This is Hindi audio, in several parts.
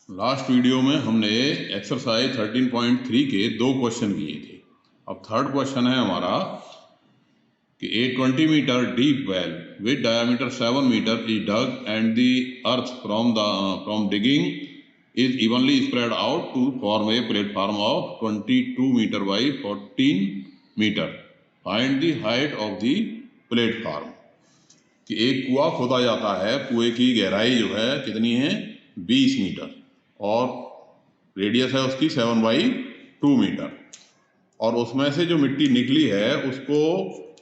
लास्ट वीडियो में हमने एक्सरसाइज 13.3 के 2 क्वेश्चन किए थे। अब थर्ड क्वेश्चन है हमारा कि a 20 metre deep well with diameter 7 metre is dug and the earth from digging is evenly spread out to form a platform of 22 meter by 14 meter. Find the height of the platform. कि एक कुआं खोदा जाता है, कुएं की गहराई जो है कितनी है 20 मीटर और रेडियस है उसकी 7/2 मीटर, और उसमें से जो मिट्टी निकली है उसको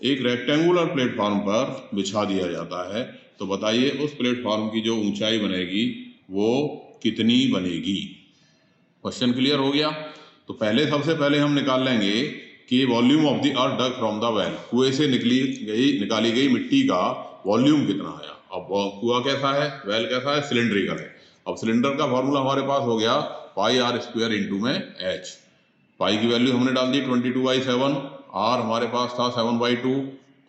एक रेक्टेंगुलर प्लेटफॉर्म पर बिछा दिया जाता है। तो बताइए उस प्लेटफॉर्म की जो ऊंचाई बनेगी वो कितनी बनेगी। क्वेश्चन क्लियर हो गया? तो सबसे पहले हम निकाल लेंगे कि volume of the earth dug from the well, कुएं से निकाली गई मिट्टी का वॉल्यूम कितना आया। अब कुआं कैसा है, वेल कैसा है, सिलेंड्रिकल है। अब सिलेंडर का फॉर्मूला हमारे पास हो गया पाई आर स्क्वायर इंटू में एच। पाई की वैल्यू हमने डाल दी 22/7, आर हमारे पास था 7/2,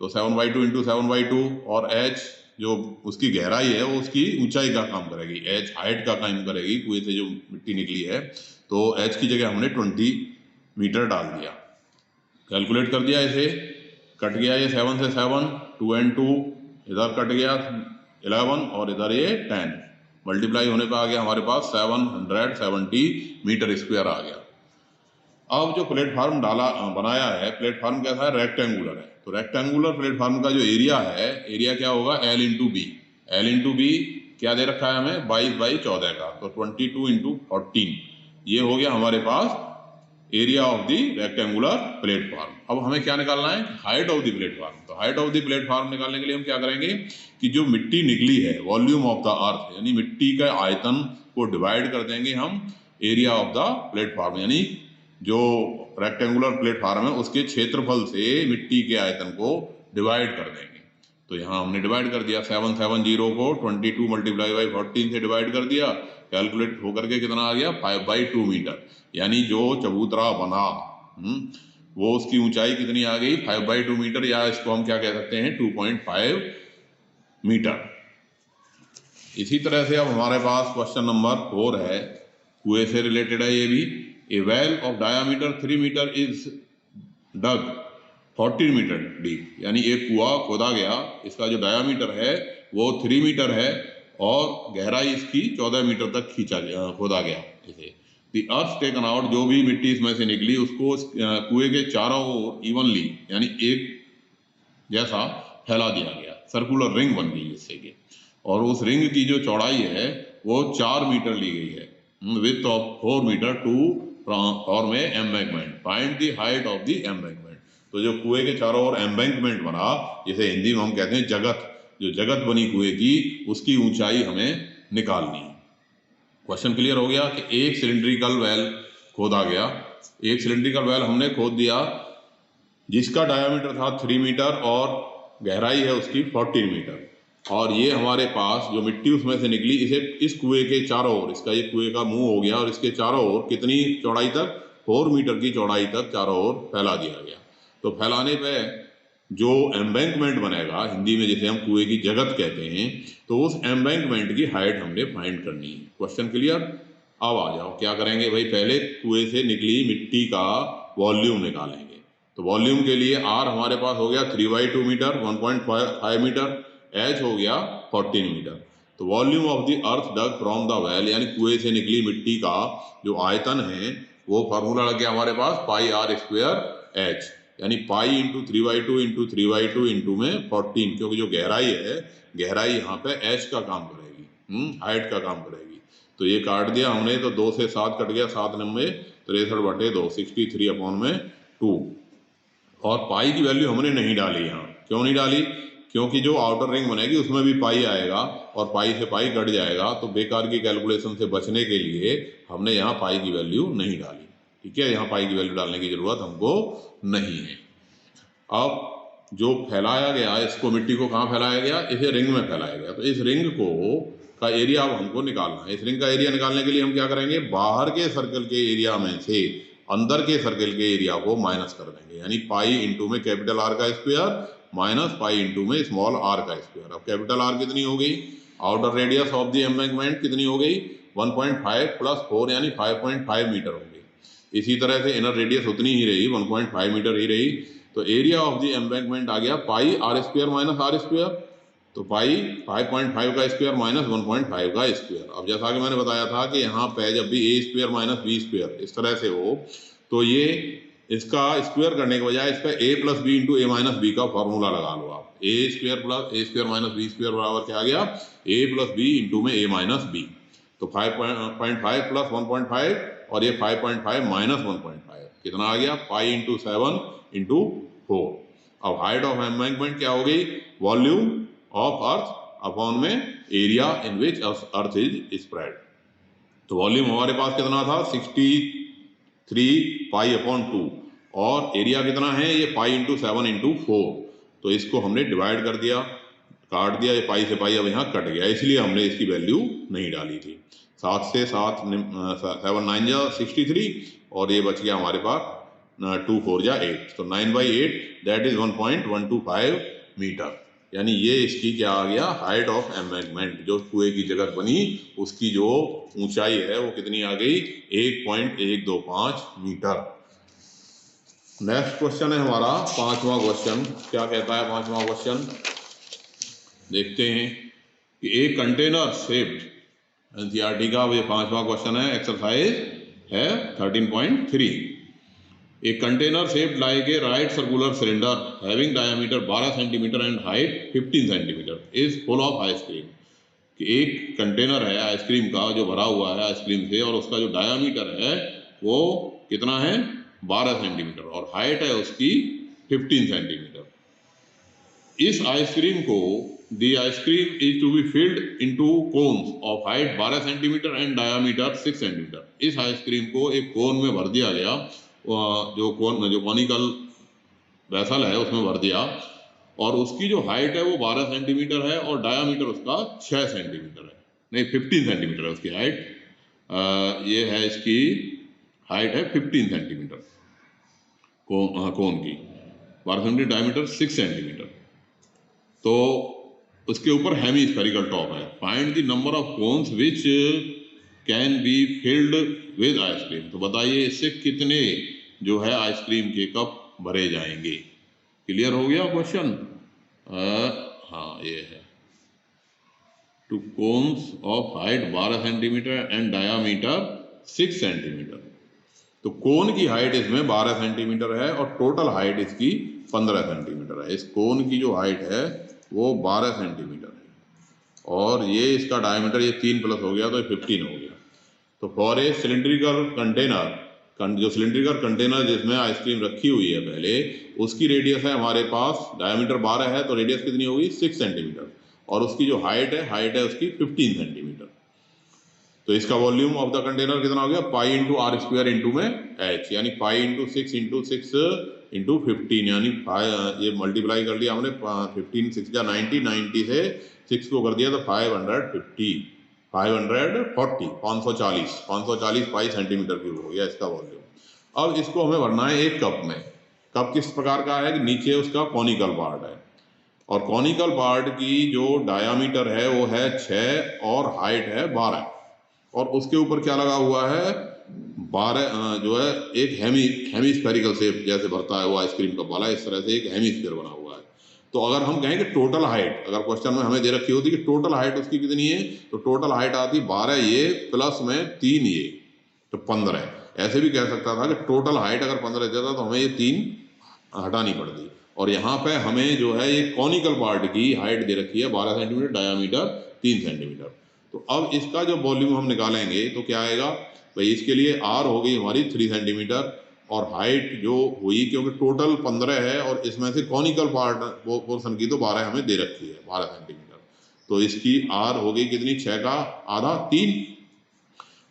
तो 7/2 इंटू 7/2, और एच जो उसकी गहराई है वो उसकी ऊंचाई का काम करेगी, एच हाइट का काम करेगी, कुएं से जो मिट्टी निकली है। तो एच की जगह हमने 20 मीटर डाल दिया। कैलकुलेट कर दिया, इसे कट गया ये 7 से 7, 2 and 2 इधर कट गया 11 और इधर ये 10, मल्टीप्लाई होने पर आ गया हमारे पास 770 मीटर स्क्वायर आ गया। अब जो प्लेटफॉर्म बनाया है, प्लेटफॉर्म कैसा है, रेक्टेंगुलर है। तो रेक्टेंगुलर प्लेटफॉर्म का जो एरिया है, एरिया क्या होगा, L into B. L into B क्या दे रखा है हमें, 22/14 का, तो 22 इंटू 14 ये हो गया हमारे पास area of the rectangular platform. अब हमें क्या निकालना है, हाइट ऑफ द प्लेटफॉर्म। तो हाइट ऑफ द प्लेटफॉर्म निकालने के लिए हम क्या करेंगे कि जो मिट्टी निकली है, वॉल्यूम ऑफ द अर्थ, यानी मिट्टी का आयतन को डिवाइड कर देंगे हम एरिया ऑफ द प्लेटफॉर्म, यानी जो रेक्टेंगुलर प्लेटफॉर्म है उसके क्षेत्रफल से मिट्टी के आयतन को डिवाइड कर देंगे। तो यहाँ हमने डिवाइड कर दिया, 770 को 22 मल्टीप्लाई बाई 14 से डिवाइड कर दिया, कैलकुलेट होकर के कितना आ गया 5/2 मीटर, यानी जो चबूतरा बना वो उसकी ऊंचाई कितनी आ गई 5/2 मीटर, या इसको हम क्या कह सकते हैं 2.5 मीटर। इसी तरह से अब हमारे पास क्वेश्चन नंबर 4 है, कुएं से रिलेटेड है ये भी। A well of diameter 3 meter is dug 14 metre deep, यानी एक कुआं खोदा गया, इसका जो डायामीटर है वो 3 मीटर है और गहराई इसकी 14 मीटर तक खोदा गया इसे। द अर्थ टेकन आउट, जो भी मिट्टी इसमें से निकली उसको कुएं के चारों ओर इवनली यानी एक जैसा फैला दिया गया, सर्कुलर रिंग बन गई जिससे कि, और उस रिंग की जो चौड़ाई है वो 4 मीटर ली गई है, width of 4 metre to form a embankment. Find the height of the embankment. तो जो कुएं के चारों ओर एम्बैंकमेंट बना, जिसे हिंदी में हम कहते हैं जगत, जो जगत बनी कुएं की, उसकी ऊंचाई हमें निकालनी है। क्वेश्चन क्लियर हो गया कि एक सिलेंड्रिकल वेल खोदा गया, एक सिलेंड्रिकल वेल हमने खोद दिया जिसका डायामीटर था 3 मीटर और गहराई है उसकी 14 मीटर, और ये हमारे पास जो मिट्टी उसमें से निकली, इसे इस कुएं के चारों ओर, इसका ये कुएं का मुंह हो गया और इसके चारों ओर कितनी चौड़ाई तक, 4 मीटर की चौड़ाई तक चारों ओर फैला दिया गया। तो फैलाने पे जो एम्बैंकमेंट बनेगा, हिंदी में जिसे हम कुएं की जगत कहते हैं, तो उस एम्बैंकमेंट की हाइट हमने फाइंड करनी है। Question clear? अब आ जाओ, क्या करेंगे भाई, पहले कुएं से निकली मिट्टी का वॉल्यूम निकालेंगे। तो वॉल्यूम के लिए आर हमारे पास हो गया 3/2 मीटर, 1.5 मीटर, एच हो गया 14 मीटर। तो volume of the earth dug from the well, यानी कुएं से निकली मिट्टी का जो आयतन है वो फार्मूला लग गया हमारे पास पाई आर स्क्वायर एच, यानी पाई इंटू 3/2 इंटू 3/2 इंटू में 14, क्योंकि जो गहराई है, गहराई यहाँ पे एच का काम करेगी, हाइट का काम करेगी। तो ये काट दिया हमने, तो 2 से 7 कट गया, 7 9 63/2, 63/2। और पाई की वैल्यू हमने नहीं डाली यहाँ, क्यों नहीं डाली, क्योंकि जो आउटर रिंग बनेगी उसमें भी पाई आएगा और पाई से पाई कट जाएगा, तो बेकार की कैलकुलेशन से बचने के लिए हमने यहाँ पाई की वैल्यू नहीं डाली। ठीक है, यहाँ पाई की वैल्यू डालने की जरूरत हमको नहीं है। अब जो फैलाया गया, इसको मिट्टी को कहाँ फैलाया गया, इसे रिंग में फैलाया गया। तो इस रिंग का एरिया अब हमको निकालना है। इस रिंग का एरिया निकालने के लिए हम क्या करेंगे, बाहर के सर्कल के एरिया में से अंदर के सर्कल के एरिया को माइनस कर देंगे, यानी पाई इंटू में कैपिटल आर का स्क्वायर माइनस पाई इंटू में स्मॉल आर का स्क्वायर। अब कैपिटल आर कितनी हो गई, outer radius of the embankment कितनी हो गई 1.5 प्लस 4 यानी 5.5 मीटर होंगे। इसी तरह से इनर रेडियस उतनी ही रही, 1.5 मीटर ही रही। तो एरिया ऑफ द एम्बैंकमेंट आ गया pi r square minus r square. तो पाई 5.5 का स्क्वायर माइनस 1.5 का स्क्वायर। अब जैसा कि मैंने बताया था कि यहाँ पे जब भी ए स्क्वायर माइनस बी स्क्वायर इस तरह से हो, तो ये इसका स्क्वायर करने के बजाय इसका ए प्लस बी इंटू ए माइनस बी का फॉर्मूला लगा लो आप। ए स्क्वायर माइनस बी स्क्वायर बराबर क्या आ गया, ए प्लस बी इंटू में ए माइनस बी। तो 5.5 प्लस 1.5 और ये 5.5 माइनस 1.5 कितना आ गया, पाई इंटू 7 इंटू 4। अब हाइट ऑफ एम्बैंकमेंट क्या हो गई, वॉल्यूम ऑफ अर्थ अपॉन में area in which earth is spread. तो वॉल्यूम हमारे पास कितना था, 63 पाई अपॉन 2, और एरिया कितना है, ये पाई इंटू 7 इंटू 4। तो इसको हमने डिवाइड कर दिया, काट दिया, ये पाई से पाई अब यहाँ कट गया, इसलिए हमने इसकी वैल्यू नहीं डाली थी। 7 से 7 7 9 जा 63, और ये बच गया हमारे पास 2 4 जा 8। तो 9/8 दैट इज 1.125 मीटर। यानी ये इसकी क्या आ गया, हाइट ऑफ एम्बैंकमेंट। जो कुएं की जगह बनी उसकी जो ऊंचाई है वो कितनी आ गई, 1.125 मीटर। नेक्स्ट क्वेश्चन है हमारा 5वां क्वेश्चन। क्या कहता है 5वां क्वेश्चन, देखते हैं कि एक कंटेनर शेप्ड, एनसीईआरटी का ये 5वां क्वेश्चन है, एक्सरसाइज है 13.3। A container shaped like a right circular cylinder having diameter 12 cm and height 15 cm is full of ice cream। कि एक कंटेनर है आइसक्रीम का जो भरा हुआ है आइसक्रीम से, और उसका जो डायामीटर है वो कितना है, 12 सेंटीमीटर, और हाइट है उसकी 15 सेंटीमीटर। इस आइसक्रीम को the ice cream is to be filled into cones of height 12 centimetre and diameter 6 centimetre. इस आइसक्रीम को एक कोन में भर दिया गया, जो कॉनिकल वेसल है उसमें भर दिया, और उसकी जो हाइट है वो 12 सेंटीमीटर है और डायामीटर उसका 6 सेंटीमीटर है, नहीं 15 सेंटीमीटर है उसकी हाइट। ये है इसकी हाइट है 15 सेंटीमीटर कोन की, 12 सेंटीमीटर, डायामीटर 6 सेंटीमीटर। तो उसके ऊपर हेमीस्फेरिकल टॉप है। Find the number of cones which can be filled with ice cream. तो बताइए इससे कितने जो है आइसक्रीम के कप भरे जाएंगे। क्लियर हो गया क्वेश्चन? हाँ ये है, to cons of height 12 centimetre and diameter 6 centimetre. तो कोन की हाइट इसमें 12 सेंटीमीटर है और टोटल हाइट इसकी 15 सेंटीमीटर है। इस कोन की जो हाइट है वो 12 सेंटीमीटर है, और ये इसका डायमीटर ये 3 प्लस हो गया तो 15 हो गया। तो फॉर ए सिलेंड्रिकल कंटेनर, जो सिलेंड्रिकल कंटेनर जिसमें आइसक्रीम रखी हुई है पहले, उसकी रेडियस है हमारे पास, डायमीटर 12 है तो रेडियस कितनी होगी, 6 सेंटीमीटर, और उसकी जो हाइट है उसकी 15 सेंटीमीटर। तो इसका वॉल्यूम ऑफ द कंटेनर कितना हो गया, pi into are square into में एच, यानी पाई इंटू 6 इंटू 6 इंटू 15, यानी ये मल्टीप्लाई कर लिया हमने, 15 6 जा 90 से 6 को कर दिया तो 540 540 पाई सेंटीमीटर क्यूब हो गया इसका वॉल्यूम। अब इसको हमें भरना है एक कप में। कप किस प्रकार का है कि नीचे उसका कॉनिकल पार्ट है, और कॉनिकल पार्ट की जो डायामीटर है वो है 6 और हाइट है 12, और उसके ऊपर क्या लगा हुआ है, 12 जो है एक हेमीस्फेरिकल शेप जैसे भरता है वो आइसक्रीम कप वाला, इस तरह से एक हेमीस्फीयर बना हुआ है। तो अगर हम कहें कि टोटल हाइट, अगर क्वेश्चन में हमें दे रखी होती कि टोटल हाइट उसकी कितनी है, तो टोटल हाइट आती 12 ये प्लस में 3 ये, तो 15। ऐसे भी कह सकता था कि टोटल हाइट अगर 15 देता तो हमें ये 3 हटानी पड़ती, और यहाँ पे हमें जो है ये कॉनिकल पार्ट की हाइट दे रखी है 12 सेंटीमीटर, डायामीटर 3 सेंटीमीटर। तो अब इसका जो वॉल्यूम हम निकालेंगे तो क्या आएगा भाई, इसके लिए आर हो गई हमारी 3 सेंटीमीटर, और हाइट जो हुई, क्योंकि टोटल 15 है और इसमें से कॉनिकल पार्ट पोर्शन की तो 12 हमें दे रखी है 12 सेंटीमीटर, तो इसकी आर हो गई कितनी, 6 का आधा 3।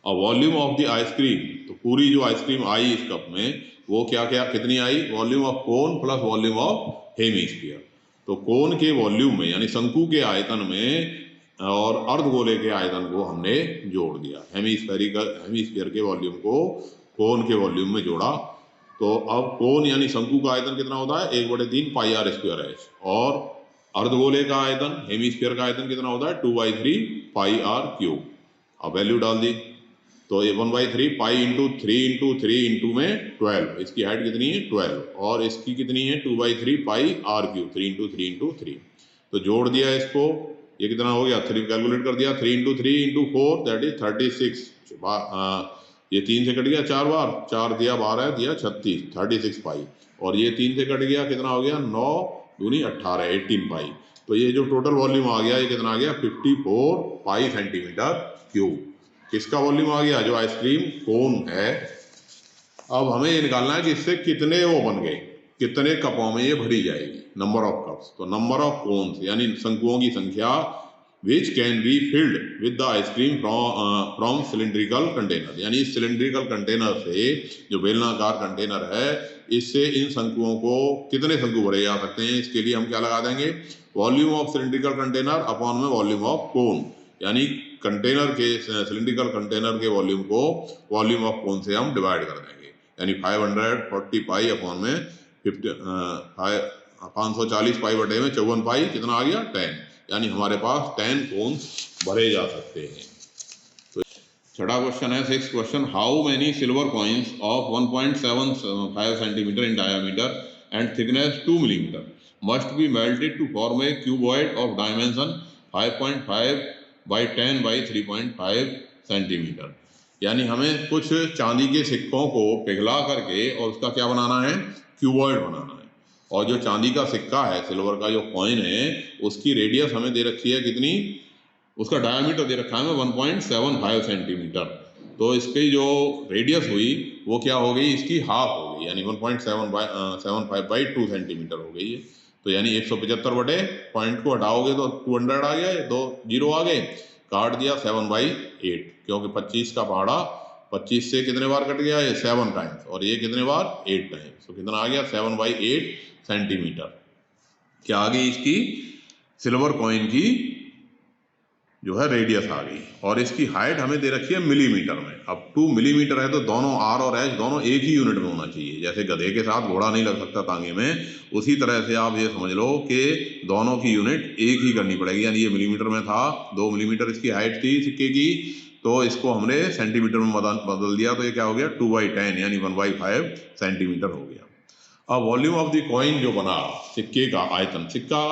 और वॉल्यूम ऑफ द आइसक्रीम, तो पूरी जो आइसक्रीम आई इस कप में वो क्या क्या कितनी आई, volume of cone plus volume of hemisphere. तो कोन के वॉल्यूम में यानी शंकु के आयतन में और अर्धगोले के आयतन को हमने जोड़ दिया, हेमीस्फीयर के वॉल्यूम को कोन के वॉल्यूम में जोड़ा। तो अब कोन यानी शंकु का आयतन कितना होता है, 1/3 पाई आर स्क्वायर एच, और अर्धगोले का आयतन हेमीस्फीयर का आयतन कितना होता है, 2/3 पाई आर क्यूब। अब वैल्यू डाल दी तो ये 1/3 पाई इंटू 3 में 12, इसकी हाइट कितनी है 12, और इसकी कितनी है 2/3 पाई r³ 3 तो जोड़ दिया इसको, ये कितना हो गया 3 कैलकुलेट कर दिया, 3 × 4 दैट इज 36, ये 3 से कट गया 4 बार, 4 दिया 12 दिया 36, 36 पाई, और ये 3 से कट गया कितना हो गया 9 दूनी 18, 18 पाई। तो ये जो टोटल वॉल्यूम आ गया ये कितना आ गया 54 पाई सेंटीमीटर क्यूब। किसका वॉल्यूम आ गया, जो आइसक्रीम कोन है। अब हमें ये निकालना है कि इससे कितने वो बन गए, कितने कपों में ये भरी जाएगी, नंबर ऑफ कप्स। तो नंबर ऑफ कोन्स यानी शंकुओं की संख्या which can be filled with the ice cream from cylindrical container, यानी सिलेंड्रिकल कंटेनर से, जो बेलनाकार कंटेनर है, इससे इन शंकुओं को कितने शंकु भरे जा सकते हैं। इसके लिए हम क्या लगा देंगे, volume of cylindrical container upon में वॉल्यूम ऑफ कोन, यानी कंटेनर के सिलेंड्रिकल कंटेनर के वॉल्यूम को वॉल्यूम ऑफ कोन से हम डिवाइड कर देंगे, यानी 540 पाई अपॉन में 540 पाई बटे में 54 पाई, कितना आ गया 10, यानी हमारे पास 10 कोन्स भरे जा सकते हैं। तो छठा क्वेश्चन है 6th question, how many silver coins of 1.75 centimetre in diameter and thickness 2 millimetre must be melted to form a cuboid of dimension 5.5 by 10 by 3.5 centimetre. यानी हमें कुछ चांदी के सिक्कों को पिघला करके और उसका क्या बनाना है, क्यूबॉइड बनाना है। और जो चांदी का सिक्का है, सिल्वर का जो कॉइन है, उसकी रेडियस हमें दे रखी है कितनी, उसका डायमीटर दे रखा है हमें 1.75 सेंटीमीटर। तो इसकी जो रेडियस हुई वो क्या हो गई, इसकी हाफ हो गई, यानी 1.75 बाई 2 सेंटीमीटर हो गई है। तो यानी 175 बटे पॉइंट को हटाओगे तो 200 आ गया, 2 जीरो आ गए, काट दिया 7/8, क्योंकि 25 का पहाड़ा 25 से कितने बार कट गया, ये 7 टाइम्स, और ये कितने बार 8 टाइम्स, तो कितना आ गया 7/8 सेंटीमीटर। क्या आ गई इसकी सिल्वर कॉइन की जो है रेडियस आ गई, और इसकी हाइट हमें दे रखी है मिलीमीटर में। अब 2 मिलीमीटर है तो दोनों आर और एच दोनों एक ही यूनिट में होना चाहिए, जैसे गधे के साथ घोड़ा नहीं लग सकता तांगे में, उसी तरह से आप ये समझ लो कि दोनों की यूनिट एक ही करनी पड़ेगी। यानी ये मिलीमीटर में था, 2 मिलीमीटर इसकी हाइट थी सिक्के की, तो इसको हमने सेंटीमीटर में बदल दिया, तो ये क्या हो गया 2/10 यानी 1/5 सेंटीमीटर हो गया। अब वॉल्यूम ऑफ द कॉइन जो बना, सिक्के का आयतन, सिक्का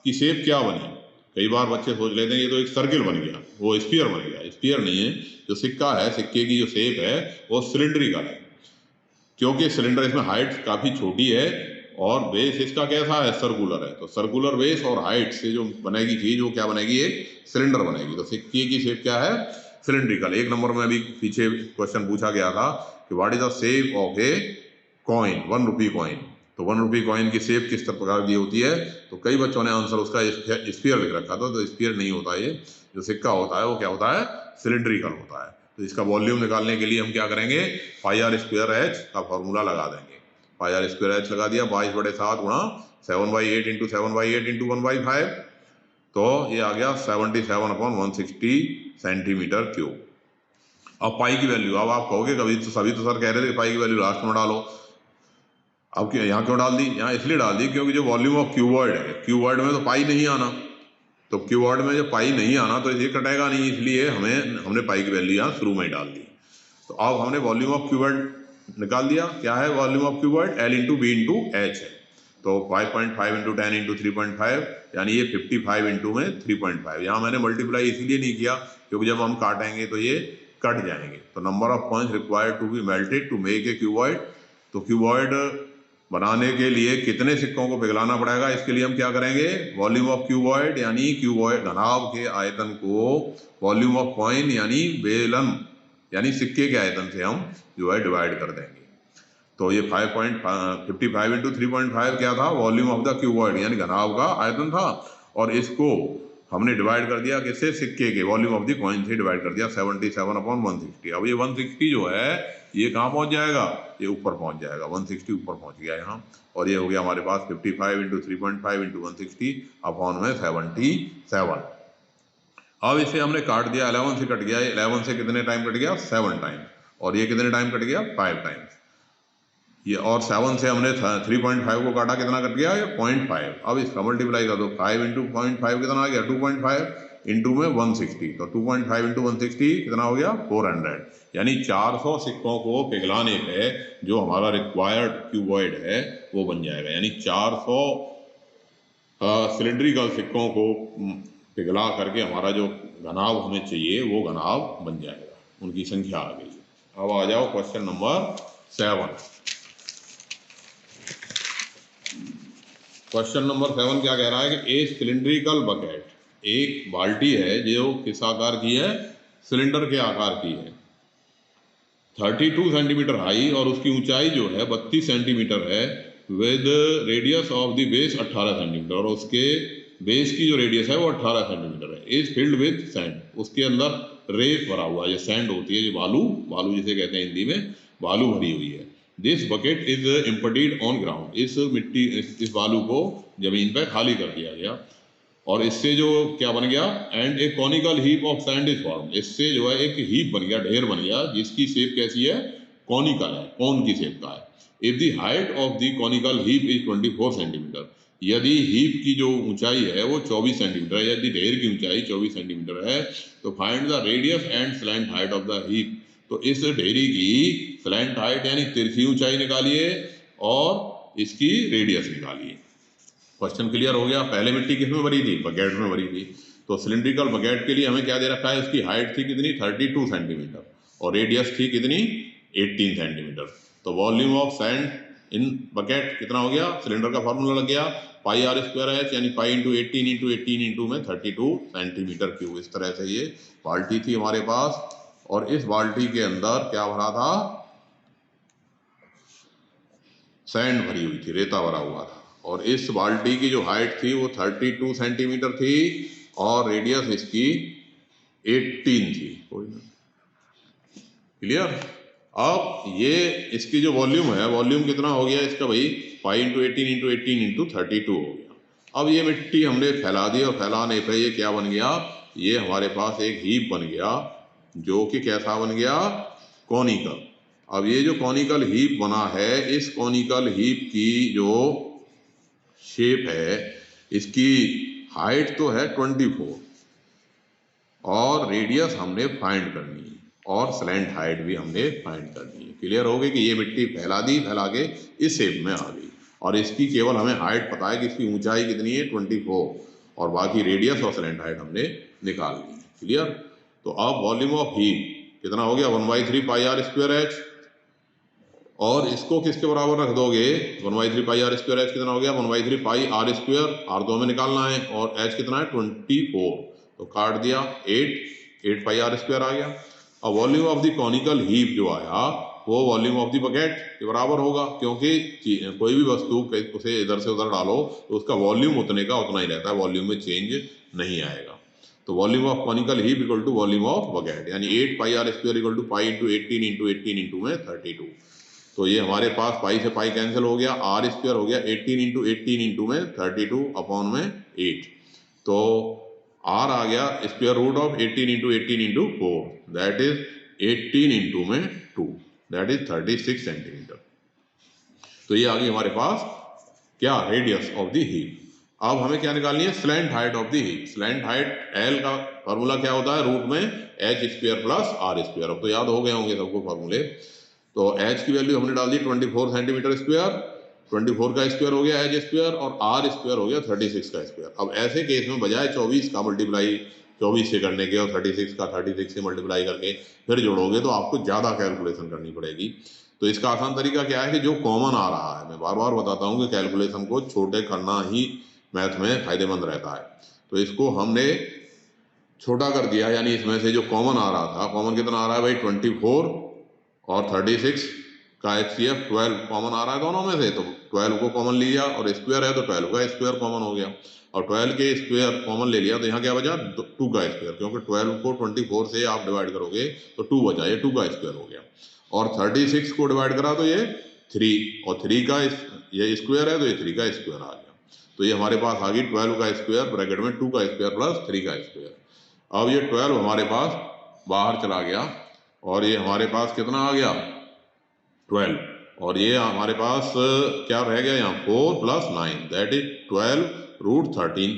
की शेप क्या बनी, कई बार बच्चे सोच लेते हैं ये तो एक सर्किल बन गया, वो स्फीयर बन गया, स्फीयर नहीं है। जो सिक्का है, सिक्के की जो शेप है वो सिलेंड्रिकल है, क्योंकि सिलेंडर इसमें हाइट काफ़ी छोटी है और बेस इसका कैसा है, सर्कुलर है। तो सर्कुलर बेस और हाइट से जो बनेगी चीज़ वो क्या बनेगी, एक सिलेंडर बनेगी। तो सिक्के की शेप क्या है, सिलेंड्रिकल। 1 नंबर में अभी पीछे क्वेश्चन पूछा गया था कि what is the shape of a coin, 1 rupee coin. तो 1 रुपी कॉइन की शेप किस प्रकार की होती है, तो कई बच्चों ने आंसर उसका स्फीयर लिख रखा था, तो स्फीयर नहीं होता, ये जो सिक्का होता है वो क्या होता है, सिलेंड्रिकल होता है। तो इसका वॉल्यूम निकालने के लिए हम क्या करेंगे, πr² का फॉर्मूला लगा देंगे। πr² लगा दिया, 22/7 गुणा 7/8 इंटू 7/8 इंटू 1/5, तो ये आ गया 77/160 सेंटीमीटर क्यूब। अब पाई की वैल्यू, अब आप कहोगे कभी तो सभी तो सर कह रहे थे पाई की वैल्यू लास्ट में डालो, अब क्यों यहाँ क्यों डाल दी, यहाँ इसलिए डाल दी क्योंकि जो वॉल्यूम ऑफ क्यूबॉइड है, क्यूबॉइड में तो पाई नहीं आना, तो क्यूबॉइड में जब पाई नहीं आना तो ये कटेगा नहीं, इसलिए हमने पाई की वैल्यू यहाँ शुरू में ही डाल दी। तो अब हमने वॉल्यूम ऑफ क्यूबॉइड निकाल दिया, क्या है volume of cuboid, L into B into H है। तो 5.5 इंटू 10 इंटू 3.5 यानी ये 55 इंटू में 3.5। यहाँ मैंने मल्टीप्लाई इसीलिए नहीं किया क्योंकि जब हम काटेंगे तो ये कट जाएंगे। तो number of coins required to be melted to make a cuboid, तो क्यूबॉइड बनाने के लिए कितने सिक्कों को पिघलाना पड़ेगा, इसके लिए हम क्या करेंगे, वॉल्यूम ऑफ क्यूबॉइड यानी क्यूबॉइड घनाभ के आयतन को वॉल्यूम ऑफ कॉइन यानी बेलन यानी सिक्के के आयतन से हम जो है डिवाइड कर देंगे। तो ये 5.55 इंटू 3.5 क्या था, वॉल्यूम ऑफ द क्यूबॉइड यानी घनाभ का आयतन था, और इसको हमने डिवाइड कर दिया किससे, सिक्के के वॉल्यूम ऑफ द कॉइन से डिवाइड कर दिया 77/160। अब ये 160 जो है ये कहाँ पहुँच जाएगा, ये ऊपर पहुँच जाएगा, 160 ऊपर पहुँच गया यहाँ, और ये हो गया हमारे पास 55 इंटू 3.5 इंटू 160 अपॉन में 77। अब इसे हमने काट दिया, 11 से कट गया, 11 से कितने टाइम कट गया, 7 टाइम, और ये कितने टाइम कट गया, 5 टाइम्स ये, और 7 से हमने 3.5 को काटा, कितना कट गया, ये 0.5। अब इसका मल्टीप्लाई कर दो, 5 इंटू 0.5 कितना आ गया, 2.5, इंटू में 160, तो 2.5 इंटू 160 कितना हो गया 400, यानी 400 सिक्कों को पिघलाने पे जो हमारा रिक्वायर्ड क्यूबॉइड है वो बन जाएगा। यानी 400 सिलेंड्रिकल सिक्कों को पिघला करके हमारा जो घनाभ हमें चाहिए वो घनाभ बन जाएगा, उनकी संख्या आ गई। अब आ जाओ क्वेश्चन नंबर 7। क्वेश्चन नंबर 7 क्या कह रहा है कि ए सिलिंड्रिकल बकेट, एक बाल्टी है जो किस आकार की है, सिलेंडर के आकार की है, 32 सेंटीमीटर हाई और उसकी ऊंचाई जो है 32 सेंटीमीटर है, with radius of the base 18 centimetre, और उसके बेस की जो रेडियस है वो 18 सेंटीमीटर है। इज फिल्ड विद सैंड, उसके अंदर रेत भरा हुआ है, जो सैंड होती है, जो बालू, बालू जिसे कहते हैं हिंदी में, बालू भरी हुई है। This bucket is emptied on ground, इस मिट्टी, इस बालू को जमीन पर खाली कर दिया गया और इससे जो क्या बन गया, and A conical heap of sand is form, इससे जो है एक हीप बन गया, ढेर बन गया, जिसकी शेप कैसी है, कॉनिकल है, कौन की शेप का है। If the height of the conical heap is 24 centimetre, यदि हीप की जो ऊंचाई है वो 24 सेंटीमीटर है, यदि ढेर की ऊंचाई 24 सेंटीमीटर है, तो find the radius and slant height of the heap, तो इस ढेरी की स्लैंट हाइट यानी तिरछी ऊंचाई निकालिए और इसकी रेडियस निकालिए। क्वेश्चन क्लियर हो गया। पहले मिट्टी किस में भरी थी, बकेट में भरी थी। तो सिलिंड्रिकल बकेट के लिए हमें क्या दे रखा है, इसकी हाइट थी कितनी 32 सेंटीमीटर और रेडियस थी कितनी 18 सेंटीमीटर। तो volume of sand in bucket कितना हो गया, सिलेंडर का फॉर्मूला लग गया पाई आर स्क्वायर एच, यानी पाई इंटू 18 इंटू में 32 सेंटीमीटर क्यूब। इस तरह से ये बाल्टी थी हमारे पास और इस बाल्टी के अंदर क्या भरा था, सैंड भरी हुई थी, रेता भरा हुआ था, और इस बाल्टी की जो हाइट थी वो 32 सेंटीमीटर थी और रेडियस इसकी 18 थी। क्लियर। अब ये इसकी जो वॉल्यूम है, वॉल्यूम कितना हो गया इसका भाई, पाई इंटू 18 इंटू 32 हो गया। अब ये मिट्टी हमने फैला दी और फैलाने पे ये क्या बन गया, ये हमारे पास एक हीप बन गया जो कि कैसा बन गया, कॉनिकल। अब ये जो कॉनिकल हीप बना है, इस कॉनिकल हीप की जो शेप है, इसकी हाइट तो है 24 और रेडियस हमने फाइंड करनी है और स्लैंट हाइट भी हमने फाइंड करनी है। क्लियर हो गई कि ये मिट्टी फैला दी, फैला के इस शेप में आ गई और इसकी केवल हमें हाइट पता है कि इसकी ऊंचाई कितनी है 24 और बाकी रेडियस और स्लैंट हाइट हमने निकाल ली। क्लियर। तो अब वॉल्यूम ऑफ हीप कितना हो गया 1/3 पाई आर स्क्वायर एच, और इसको किसके बराबर रख दोगे, 1/3 पाई आर स्क्वायर एच कितना हो गया 1/3 पाई आर स्क्वायर, आर दो में निकालना है और एच कितना है 24, तो काट दिया 8 पाई आर स्क्वायर आ गया। अब volume of the conical heap जो आया वो वॉल्यूम ऑफ द बकेट के बराबर होगा, क्योंकि कोई भी वस्तु उसे इधर से उधर डालो तो उसका वॉल्यूम उतने का उतना ही रहता है, वॉल्यूम में चेंज नहीं आएगा। तो volume of conical heap equal to volume of bucket, यानी 8 pi r square equal to pi into 18 into में 32। तो ये हमारे पास पाई से पाई कैंसिल हो गया, आर स्क्वायर हो गया 18 इंटू में 32 अपॉन में 8, तो आर आ गया square root of 18 into 4, that is 18 into में 2, दैट इज 36 सेंटीमीटर। तो ये आ गई हमारे पास क्या, रेडियस ऑफ द हीप। अब हमें क्या निकालनी है, slant height of the heap. Slant height L का फॉर्मूला क्या होता है, रूट में H square plus R square. अब तो याद हो गए होंगे सबको फॉर्मूले। तो एच की वैल्यू हमने डाल दी 24 सेंटीमीटर स्क्वायर, 24 का स्क्वायर हो गया एच स्क्वायर और आर स्क्वायर हो गया 36 का स्क्वायर। अब ऐसे केस में बजाय 24 का मल्टीप्लाई 24 से करने के और 36 का 36 से मल्टीप्लाई करके फिर जोड़ोगे तो आपको ज़्यादा कैलकुलेशन करनी पड़ेगी। तो इसका आसान तरीका क्या है कि जो कॉमन आ रहा है, मैं बार बार बताता हूँ कि कैलकुलेशन को छोटे करना ही मैथ में फायदेमंद रहता है। तो इसको हमने छोटा कर दिया, यानी इसमें से जो कॉमन आ रहा था, कॉमन कितना आ रहा है भाई 24 और 36 का HCF 12 कॉमन आ रहा है दोनों में से, तो 12 को कॉमन लिया और स्क्वायर है तो 12 का स्क्वायर कॉमन हो गया और 12 के स्क्वायर कॉमन ले लिया तो यहाँ क्या बचा 2 का स्क्वायर, क्योंकि 12 को 24 से आप डिवाइड करोगे तो 2 बचा, ये 2 का स्क्वायर हो गया। और 36 को डिवाइड करा तो ये 3 और 3 का ये स्क्वायर है तो ये 3 का स्क्वायर आ गया। तो ये हमारे पास आ गई 12 का स्क्वायर ब्रैकेट में 2 का स्क्वायर प्लस 3 का स्क्वायर। अब ये 12 हमारे पास बाहर चला गया और ये हमारे पास कितना आ गया 12, और ये हमारे पास क्या रह गया यहाँ 4 + 9, दैट इज 12 √13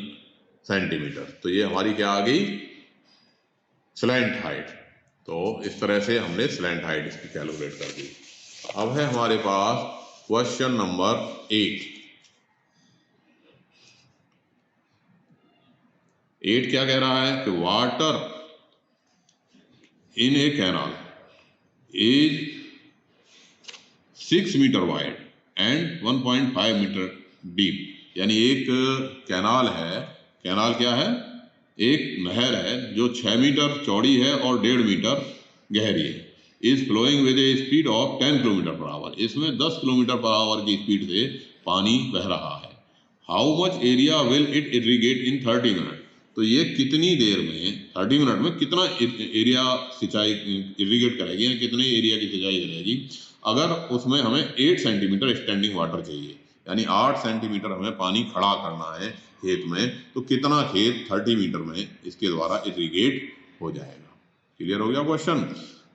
सेंटीमीटर। तो ये हमारी क्या आ गई, स्लैंट हाइट। तो इस तरह से हमने स्लैंट हाइट इसकी कैलकुलेट कर दी। अब है हमारे पास क्वेश्चन नंबर 8। 8 क्या कह रहा है कि water in a canal is 6 metre wide and 1.5 metre deep. यानी एक कैनाल है, कैनाल क्या है, एक नहर है जो 6 मीटर चौड़ी है और 1.5 मीटर गहरी है। Is flowing with a speed of 10 kilometre per hour. इसमें 10 किलोमीटर पर आवर की स्पीड से पानी बह रहा है। How much area will it irrigate in 30 minute. तो ये कितनी देर में, 30 मिनट में कितना एरिया सिंचाई इरिगेट करेगी, या कितने एरिया की सिंचाई करेगी। अगर उसमें हमें 8 सेंटीमीटर स्टैंडिंग वाटर चाहिए, यानी 8 सेंटीमीटर हमें पानी खड़ा करना है खेत में, तो कितना खेत 30 मीटर में इसके द्वारा इरिगेट हो जाएगा। क्लियर हो गया क्वेश्चन।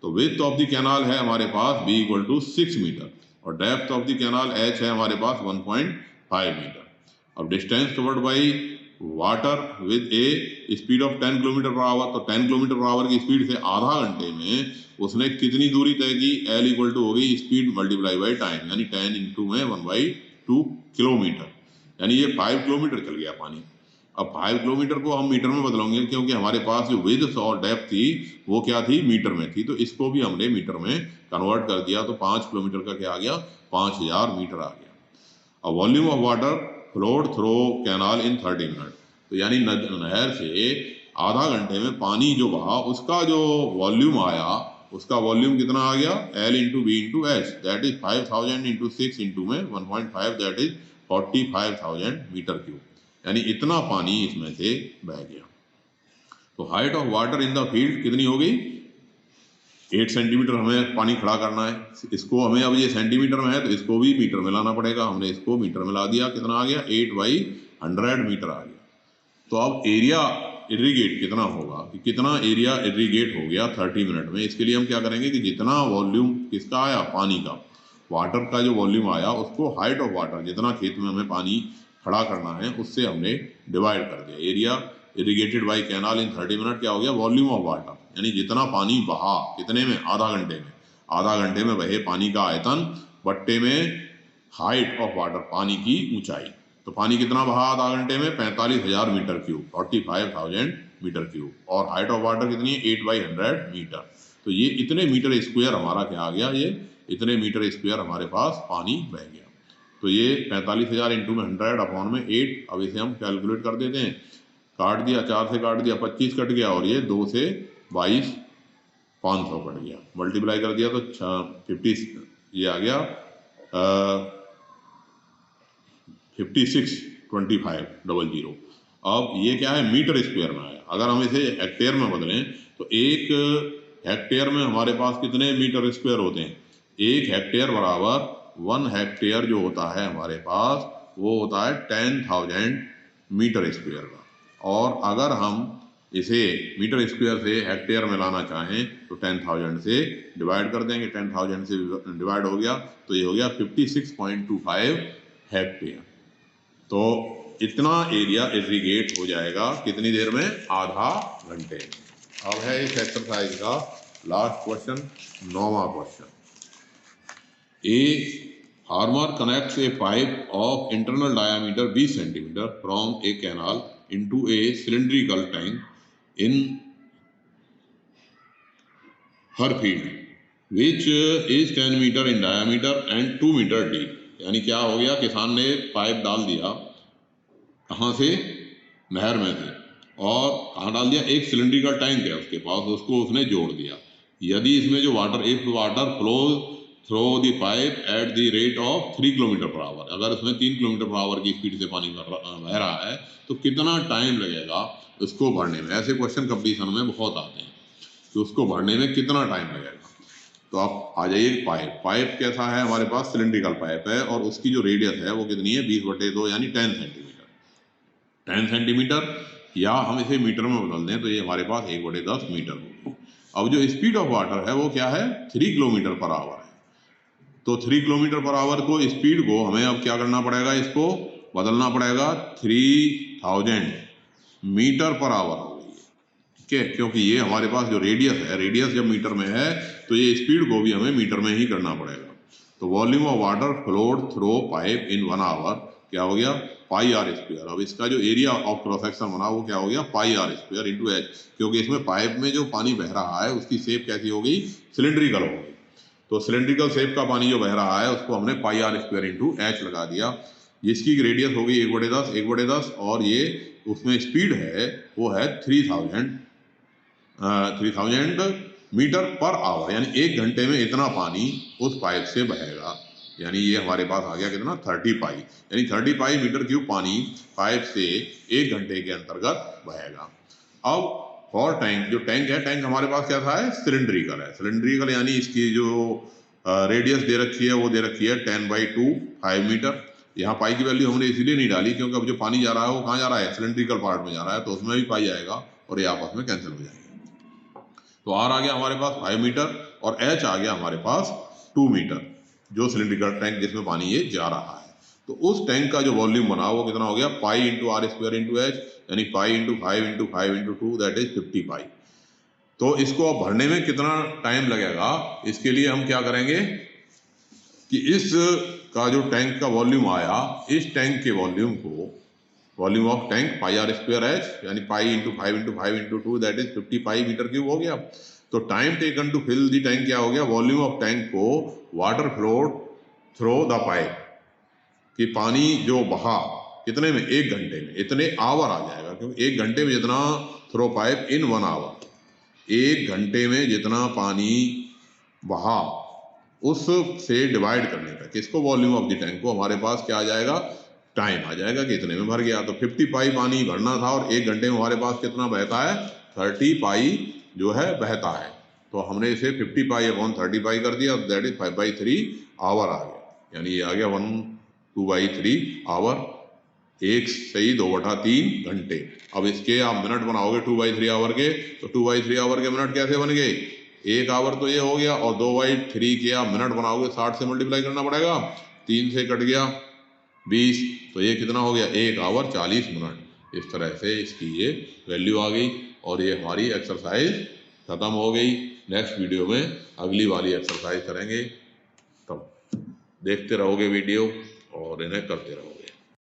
तो विड्थ ऑफ द कैनाल है हमारे पास b = 6 मीटर और depth of the canal h है हमारे पास 1.5 मीटर। अब distance covered by water with a speed of 10 kilometre per our. तो 10 किलोमीटर पर आवर की स्पीड से आधा घंटे में उसने कितनी दूरी तय की, L = हो गई स्पीड मल्टीप्लाई बाई टाइम, यानी 10 इंटू में 1/2 किलोमीटर, यानी ये 5 किलोमीटर चल गया पानी। अब 5 किलोमीटर को हम मीटर में बदलेंगे, क्योंकि हमारे पास जो विड्थ और डेप्थ थी वो क्या थी, मीटर में थी। तो इसको भी हमने मीटर में कन्वर्ट कर दिया, तो 5 किलोमीटर का क्या आ गया, 5000 मीटर आ गया। अब volume of water flowed through canal in 30 minute. तो यानी नहर से आधा घंटे में पानी जो बहा उसका जो वॉल्यूम आया, उसका वॉल्यूम कितना आ गया, L × B × H, that is 5000 × 6 into में 1.5, दैट इज 45,000 मीटर क्यूब। यानी इतना पानी इसमें से बह गया। तो height of water in the field कितनी हो गई, 8 सेंटीमीटर हमें पानी खड़ा करना है। इसको हमें, अब ये सेंटीमीटर में है तो इसको भी मीटर में लाना पड़ेगा। हमने इसको मीटर में ला दिया, कितना आ गया, 8/100 मीटर आ गया। तो अब एरिया इरिगेट कितना होगा, कि कितना एरिया इरिगेट हो गया 30 मिनट में। इसके लिए हम क्या करेंगे कि जितना वॉल्यूम किसका आया, पानी का, वाटर का जो वॉल्यूम आया उसको हाइट ऑफ वाटर, जितना खेत में हमें पानी खड़ा करना है उससे हमने डिवाइड कर दिया। Area irrigated by canal in 30 minute क्या हो गया, वॉल्यूम ऑफ वाटर, यानी जितना पानी बहा कितने में, आधा घंटे में। आधा घंटे में बहे पानी का आयतन बट्टे में हाइट ऑफ वाटर, पानी की ऊंचाई। तो पानी कितना बहा आधा घंटे में, 45,000 मीटर क्यूब, 45,000 मीटर क्यूब। और हाइट ऑफ वाटर कितनी है, 8/100 मीटर। तो ये इतने मीटर स्क्वायर हमारा क्या आ गया, ये इतने मीटर स्क्वायर हमारे पास पानी बह गया। तो ये 45,000 इंटू में 100 अपॉन में 8। अब इसे हम कैलकुलेट कर देते हैं। काट दिया, 4 से काट दिया, 25 कट गया, और ये 2 से 22, 500 कट गया। मल्टीप्लाई कर दिया तो 50, ये आ गया 56,25,00। अब ये क्या है, मीटर स्क्वायर में आया। अगर हम इसे हेक्टेयर में बदलें तो एक हेक्टेयर में हमारे पास कितने मीटर स्क्वायर होते हैं, 1 हेक्टेयर बराबर 1 हेक्टेयर जो होता है हमारे पास वो होता है 10,000 मीटर स्क्वायर का। और अगर हम इसे मीटर स्क्वायर से हेक्टेयर में लाना चाहें तो 10,000 से डिवाइड कर देंगे। 10,000 से डिवाइड हो गया तो ये हो गया 56.25 हेक्टेयर। तो इतना एरिया इरिगेट हो जाएगा कितनी देर में, आधा घंटे में। अब है इस एक्सरसाइज का लास्ट क्वेश्चन, 9वां question. A farmer connects a pipe of internal diameter 20 centimetre from a canal into a cylindrical tank in her field which is 10 meter in diameter and 2 meter deep। यानी क्या हो गया, किसान ने पाइप डाल दिया, कहाँ से, नहर में से, और कहाँ डाल दिया, एक सिलेंड्रिकल टैंक है उसके पास, उसको उसने जोड़ दिया। यदि इसमें जो water, if water flows through the pipe at the rate of 3 kilometre per our. अगर उसमें 3 किलोमीटर पर आवर की स्पीड से पानी बह रहा है तो कितना टाइम लगेगा उसको भरने में। ऐसे क्वेश्चन कंपटीशन में बहुत आते हैं कि उसको भरने में कितना टाइम लगेगा। तो आप आ जाइए, पाइप कैसा है हमारे पास, सिलेंड्रिकल पाइप है, और उसकी जो रेडियस है वो कितनी है, 20/2 यानी 10 सेंटीमीटर। 10 सेंटीमीटर, या हम इसे मीटर में बदल दें तो ये हमारे पास 1/10 मीटर होगी। अब जो स्पीड ऑफ वाटर है वो क्या है, 3 किलोमीटर पर आवर है। तो 3 किलोमीटर पर आवर को, स्पीड को हमें अब क्या करना पड़ेगा, इसको बदलना पड़ेगा 3000 मीटर पर आवर हो गई, ठीक है, क्योंकि ये हमारे पास जो रेडियस है, रेडियस जब मीटर में है तो ये स्पीड को भी हमें मीटर में ही करना पड़ेगा। तो volume of water flowed through pipe in 1 hour क्या हो गया, पाई आर स्क्वायर। अब इसका जो एरिया ऑफ क्रॉस सेक्शन बना वो क्या हो गया, pi r square into H, क्योंकि इसमें पाइप में जो पानी बह रहा है उसकी शेप कैसी हो गई, सिलेंड्रिकल हो गई। तो सिलेंड्रिकल शेप का पानी जो बह रहा है उसको हमने पाई आर स्क्वायर इंटू एच लगा दिया, जिसकी रेडियस हो गई 1/10 और ये उसमें स्पीड है वो है 3000 मीटर पर आवर, यानी 1 घंटे में इतना पानी उस पाइप से बहेगा। यानी ये हमारे पास आ गया कितना, 30 पाई, यानी 30 पाई मीटर क्यूब पानी पाइप से 1 घंटे के अंतर्गत बहेगा। अब फॉर टैंक, जो टैंक है, टैंक हमारे पास क्या था है, सिलेंड्रिकल है। सिलेंड्रिकल यानी इसकी जो रेडियस दे रखी है वो दे रखी है 10/2 5 मीटर। यहाँ पाई की वैल्यू हमने इसीलिए नहीं डाली क्योंकि अब जो पानी जा रहा है वो कहाँ जा रहा है, सिलेंड्रिकल पार्ट में जा रहा है, तो उसमें भी पाई आएगा और ये आपस में कैंसिल हो जाएगा। तो आर आ गया हमारे पास 5 मीटर और एच आ गया हमारे पास 2 मीटर, जो सिलेंड्रिकल टैंक जिसमें पानी ये जा रहा है। तो उस टैंक का जो वॉल्यूम बना वो कितना हो गया, pi into are square into h, यानी pi into 5 into 2 that is 50 pi. तो इसको अब भरने में कितना टाइम लगेगा, इसके लिए हम क्या करेंगे कि इस का जो टैंक का वॉल्यूम आया, इस टैंक के वॉल्यूम को, volume of tank pi r square h, यानी pi into 5 into 2 that is 50 pi metre cube हो गया। तो time taken to fill the tank क्या हो गया, वॉल्यूम ऑफ टैंक को water flowed through the pipe, कि पानी जो बहा कितने में, 1 घंटे में, इतने आवर आ जाएगा, क्योंकि 1 घंटे में जितना थ्रो पाइप इन 1 आवर, 1 घंटे में जितना पानी बहा उससे डिवाइड करने का किसको, वॉल्यूम ऑफ द टैंक को, हमारे पास क्या आ जाएगा, टाइम आ जाएगा कि इतने में भर गया। तो 50 पाई पानी भरना था और 1 घंटे में हमारे पास कितना बहता है, 30 पाई जो है बहता है। तो हमने इसे 50 पाई अपॉन 30 पाई कर दिया, दैट इज 5/3 आवर आ गया, यानी ये आ गया 2/3 आवर, 1 सही 2/3 घंटे। अब इसके आप मिनट बनाओगे 2/3 आवर के, तो 2/3 आवर के मिनट कैसे बन गए, 1 आवर तो ये हो गया, और 2/3 के आप मिनट बनाओगे 60 से मल्टीप्लाई करना पड़ेगा, 3 से कट गया 20, तो ये कितना हो गया, 1 आवर 40 मिनट। इस तरह से इसकी ये वैल्यू आ गई और ये हमारी एक्सरसाइज खत्म हो गई। नेक्स्ट वीडियो में अगली वाली एक्सरसाइज करेंगे, तब देखते रहोगे वीडियो और इन्हें करते रहोगे।